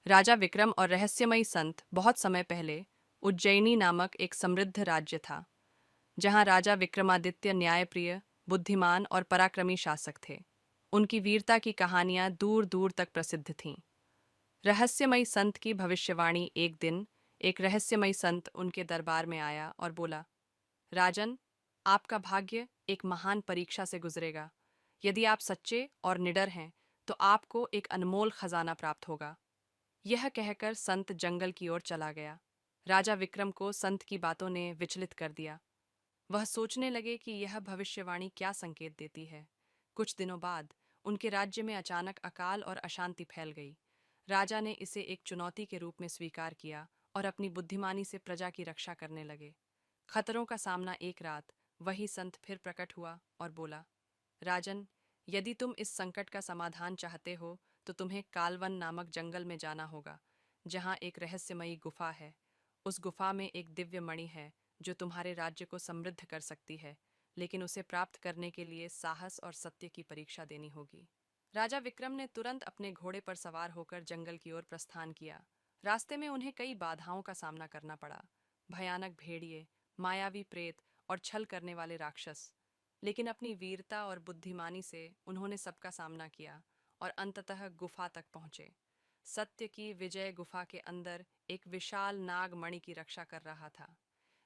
राजा विक्रम और रहस्यमयी संत। बहुत समय पहले उज्जैनी नामक एक समृद्ध राज्य था, जहां राजा विक्रमादित्य न्यायप्रिय, बुद्धिमान और पराक्रमी शासक थे। उनकी वीरता की कहानियां दूर दूर तक प्रसिद्ध थीं। रहस्यमयी संत की भविष्यवाणी। एक दिन एक रहस्यमयी संत उनके दरबार में आया और बोला, राजन, आपका भाग्य एक महान परीक्षा से गुजरेगा। यदि आप सच्चे और निडर हैं, तो आपको एक अनमोल खजाना प्राप्त होगा। यह कहकर संत जंगल की ओर चला गया। राजा विक्रम को संत की बातों ने विचलित कर दिया। वह सोचने लगे कि यह भविष्यवाणी क्या संकेत देती है। कुछ दिनों बाद उनके राज्य में अचानक अकाल और अशांति फैल गई। राजा ने इसे एक चुनौती के रूप में स्वीकार किया और अपनी बुद्धिमानी से प्रजा की रक्षा करने लगे। खतरों का सामना। एक रात वही संत फिर प्रकट हुआ और बोला, राजन, यदि तुम इस संकट का समाधान चाहते हो, तो तुम्हें कालवन नामक जंगल में जाना होगा, जहाँ एक रहस्यमयी गुफा है। उस गुफा में एक दिव्य मणि है, जो तुम्हारे राज्य को समृद्ध कर सकती है, लेकिन उसे प्राप्त करने के लिए साहस और सत्य की परीक्षा देनी होगी। राजा विक्रम ने तुरंत अपने घोड़े पर सवार होकर जंगल की ओर प्रस्थान किया। रास्ते में उन्हें कई बाधाओं का सामना करना पड़ा। भयानक भेड़िए, मायावी प्रेत और छल करने वाले राक्षस। लेकिन अपनी वीरता और बुद्धिमानी से उन्होंने सबका सामना किया और अंततः गुफा तक पहुंचे। सत्य की विजय। गुफा के अंदर एक विशाल नाग मणि की रक्षा कर रहा था।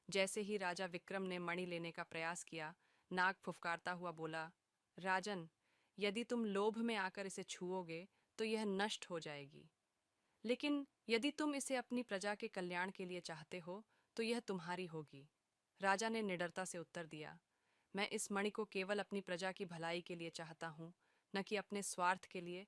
जैसे ही राजा विक्रम ने मणि लेने का प्रयास किया, नाग फुफकारता हुआ बोला, राजन, यदि तुम लोभ में आकर इसे छुओगे, तो यह नष्ट हो जाएगी। लेकिन यदि तुम इसे अपनी प्रजा के कल्याण के लिए चाहते हो, तो यह तुम्हारी होगी। राजा ने निडरता से उत्तर दिया, मैं इस मणि को केवल अपनी प्रजा की भलाई के लिए चाहता हूँ, न कि अपने स्वार्थ के लिए।